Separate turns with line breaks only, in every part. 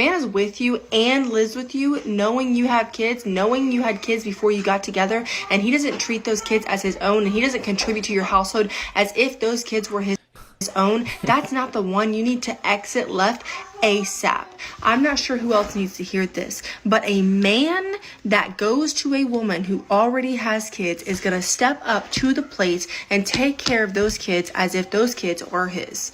man is with you and lives with you, knowing you have kids, knowing you had kids before you got together, and he doesn't treat those kids as his own, and he doesn't contribute to your household as if those kids were his own, that's not the one. You need to exit left ASAP. I'm not sure who else needs to hear this, but a man that goes to a woman who already has kids is going to step up to the plate and take care of those kids as if those kids are his.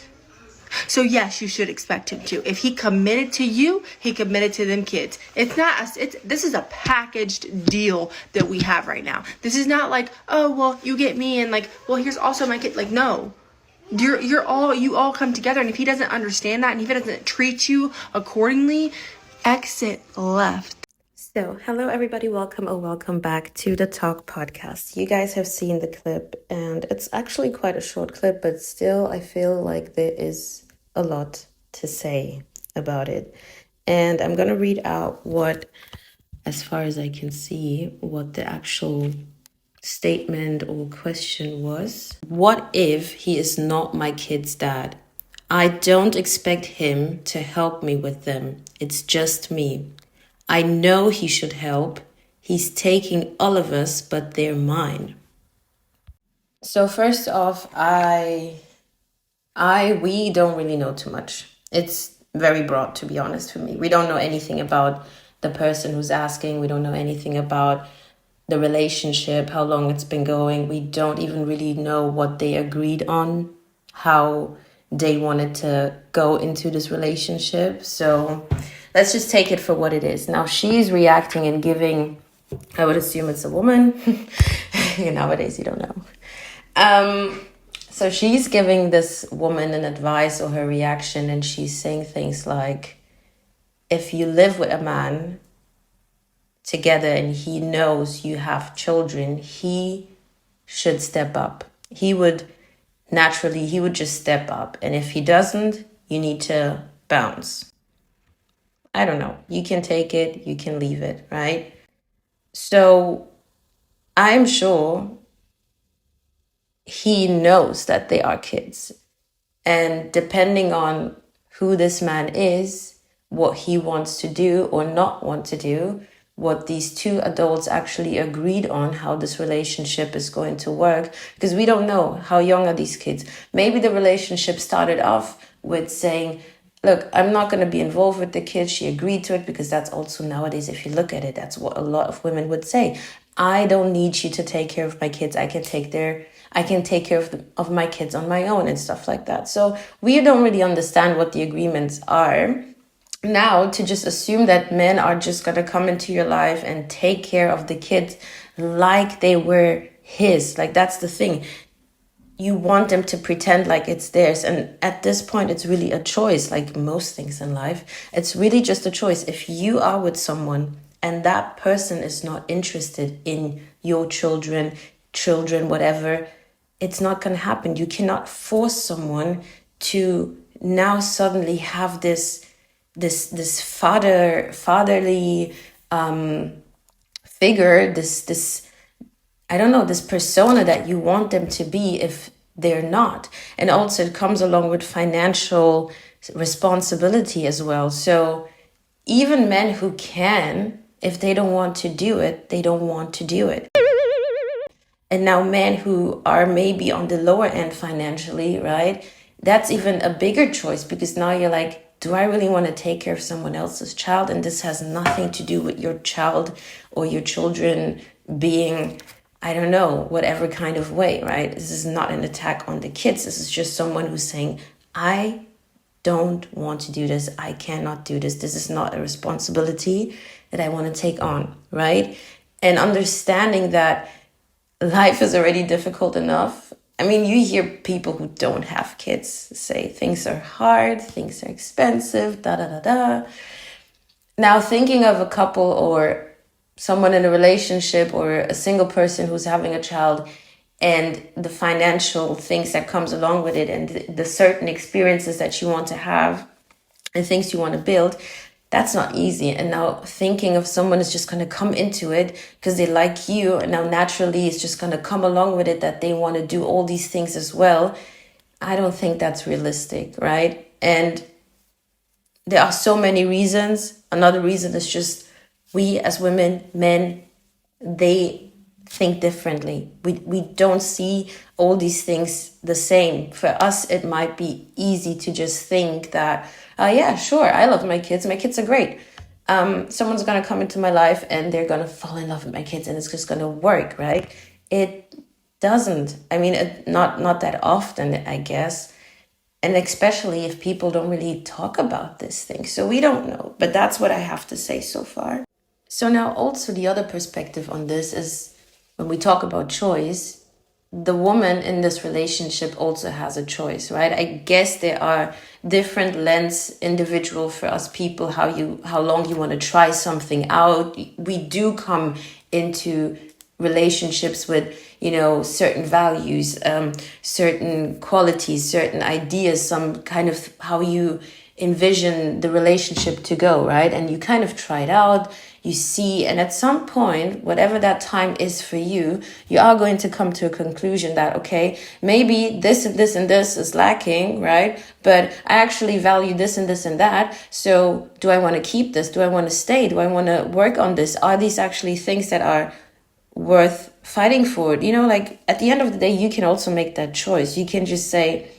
So yes, you should expect him to. If he committed to you, he committed to them kids. This is a packaged deal that we have right now. This is not like, oh, well, you get me and like, well, here's also my kid. Like, no. You all come together, and if he doesn't understand that and if he doesn't treat you accordingly, exit left.
So, hello everybody, welcome back to the Talk Podcast. You guys have seen the clip, and it's actually quite a short clip, but still I feel like there is a lot to say about it. And I'm going to read out what, as far as I can see, what the actual statement or question was. What if he is not my kid's dad? I don't expect him to help me with them. It's just me. I know he should help. He's taking all of us, but they're mine. So first off, we don't really know too much. It's very broad, to be honest, for me. We don't know anything about the person who's asking. We don't know anything about the relationship, how long it's been going. We don't even really know what they agreed on, how they wanted to go into this relationship. So let's just take it for what it is. Now she's reacting and giving, I would assume it's a woman. Nowadays you don't know. So she's giving this woman an advice or her reaction, and she's saying things like, if you live with a man together and he knows you have children, he should step up. He would just step up. And if he doesn't, you need to bounce. I don't know. You can take it, you can leave it, right? So I'm sure he knows that they are kids. And depending on who this man is, what he wants to do or not want to do, what these two adults actually agreed on, how this relationship is going to work, because we don't know how young are these kids. Maybe the relationship started off with saying, look, I'm not going to be involved with the kids. She agreed to it, because that's also nowadays, if you look at it, that's what a lot of women would say. I don't need you to take care of my kids. I can take care of my kids on my own and stuff like that. So we don't really understand what the agreements are. Now, to just assume that men are just going to come into your life and take care of the kids like they were his, like that's the thing. You want them to pretend like it's theirs. And at this point, it's really a choice, like most things in life. It's really just a choice. If you are with someone and that person is not interested in your children, whatever, it's not going to happen. You cannot force someone to now suddenly have this fatherly figure, this I don't know, this persona that you want them to be if they're not. And also it comes along with financial responsibility as well. So even men who can, if they don't want to do it, they don't want to do it. And now men who are maybe on the lower end financially, right? That's even a bigger choice, because now you're like, do I really want to take care of someone else's child? And this has nothing to do with your child or your children being, I don't know, whatever kind of way, right? This is not an attack on the kids. This is just someone who's saying, I don't want to do this. I cannot do this. This is not a responsibility that I want to take on, right? And understanding that life is already difficult enough. I mean, you hear people who don't have kids say things are hard, things are expensive, Now, thinking of a couple or someone in a relationship or a single person who's having a child, and the financial things that comes along with it, and the certain experiences that you want to have and things you want to build, that's not easy. And now thinking of someone is just going to come into it because they like you, and now naturally it's just going to come along with it that they want to do all these things as well. I don't think that's realistic, right? And there are so many reasons. Another reason is just we as women, men, they think differently. We don't see all these things the same. For us, it might be easy to just think that, yeah, sure, I love my kids. My kids are great. Someone's gonna come into my life and they're gonna fall in love with my kids, and it's just gonna work, right? It doesn't. I mean, not that often, I guess. And especially if people don't really talk about this thing. So we don't know. But that's what I have to say so far. So now also the other perspective on this is when we talk about choice, the woman in this relationship also has a choice, right? I guess there are different lens individual for us people, how long you want to try something out. We do come into relationships with, you know, certain values, certain qualities, certain ideas, some kind of how you envision the relationship to go, right? And you kind of try it out, you see, and at some point, whatever that time is for you, you are going to come to a conclusion that, okay, maybe this and this and this is lacking, right? But I actually value this and this and that. So do I want to keep this? Do I want to stay? Do I want to work on this? Are these actually things that are worth fighting for? You know, like at the end of the day, you can also make that choice. You can just say,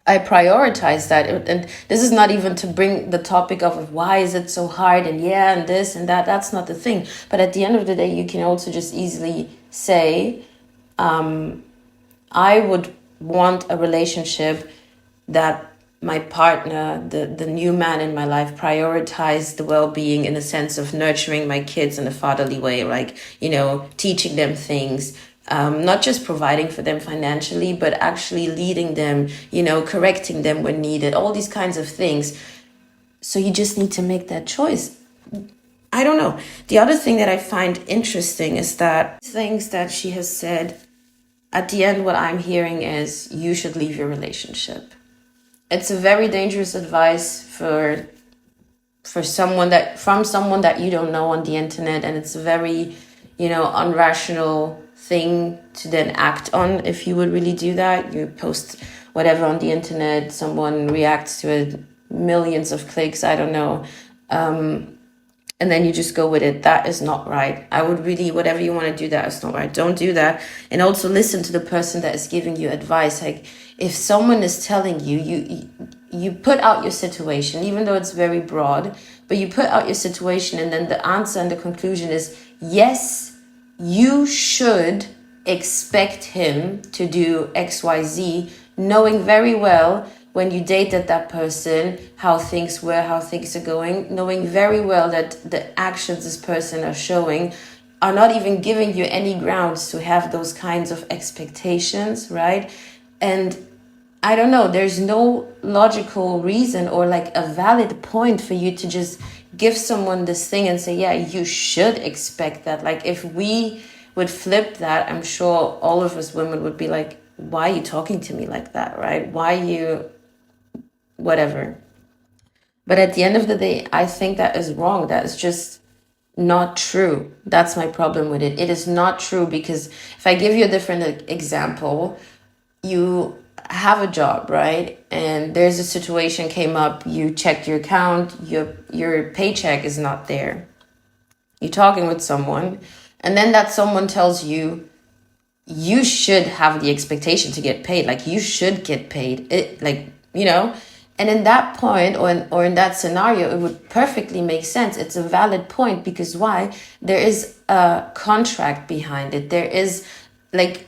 I prioritize that. And this is not even to bring the topic of why is it so hard and yeah, and this and that. That's not the thing. But at the end of the day, you can also just easily say, I would want a relationship that my partner, the new man in my life, prioritize the well-being in the sense of nurturing my kids in a fatherly way, like, you know, teaching them things, not just providing for them financially, but actually leading them, you know, correcting them when needed, all these kinds of things. So you just need to make that choice. I don't know. The other thing that I find interesting is that things that she has said, at the end, what I'm hearing is you should leave your relationship. It's a very dangerous advice for someone that you don't know on the internet, and it's a very, you know, unrational thing to then act on. If you would really do that, you post whatever on the internet, someone reacts to it, millions of clicks, I don't know, and then you just go with it. That is not right. I would really, whatever you want to do, that is not right. Don't do that. And also listen to the person that is giving you advice. Like if someone is telling you, you put out your situation, even though it's very broad, but you put out your situation, and then the answer and the conclusion is, yes, you should expect him to do XYZ, knowing very well when you dated that person, how things were, how things are going, knowing very well that the actions this person are showing are not even giving you any grounds to have those kinds of expectations, right? And I don't know, there's no logical reason or like a valid point for you to just give someone this thing and say, yeah, you should expect that. Like if we would flip that, I'm sure all of us women would be like, why are you talking to me like that, right? Why you, whatever. But at the end of the day, I think that is wrong. That is just not true. That's my problem with it. It is not true, because if I give you a different example, you have a job, right? And there's a situation came up, you checked your account, your paycheck is not there. You're talking with someone, and then that someone tells you, you should have the expectation to get paid. Like you should get paid. It, like, you know, and in that point or in that scenario, it would perfectly make sense. It's a valid point, because why? There is a contract behind it. There is like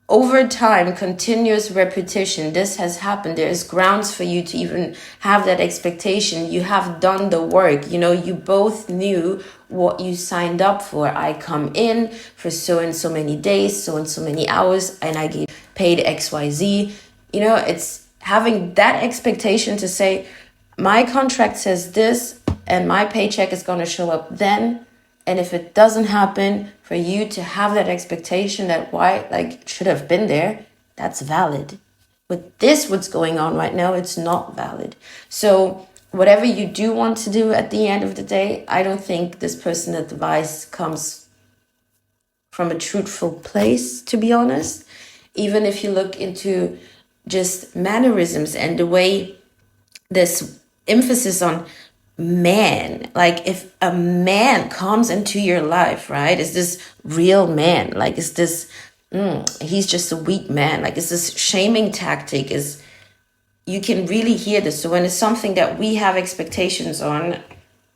over time, continuous repetition, this has happened. There is grounds for you to even have that expectation. You have done the work. You know, you both knew what you signed up for. I come in for so and so many days, so and so many hours, and I get paid XYZ. You know, it's having that expectation to say, my contract says this, and my paycheck is going to show up then. And if it doesn't happen, for you to have that expectation that why, like, it should have been there, that's valid. With this, what's going on right now, it's not valid. So whatever you do want to do at the end of the day, I don't think this person's advice comes from a truthful place, to be honest. Even if you look into just mannerisms and the way this emphasis on man. Like, if a man comes into your life, right? Is this real man? Like, is this, he's just a weak man? Like, is this shaming tactic? Is, you can really hear this. So when it's something that we have expectations on,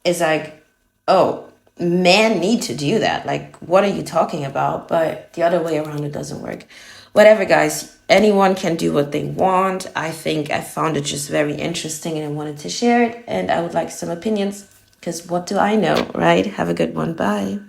it's like, oh, men need to do that. Like, what are you talking about? But the other way around, it doesn't work. Whatever, guys. Anyone can do what they want. I think I found it just very interesting and I wanted to share it. And I would like some opinions, because what do I know, right? Have a good one. Bye.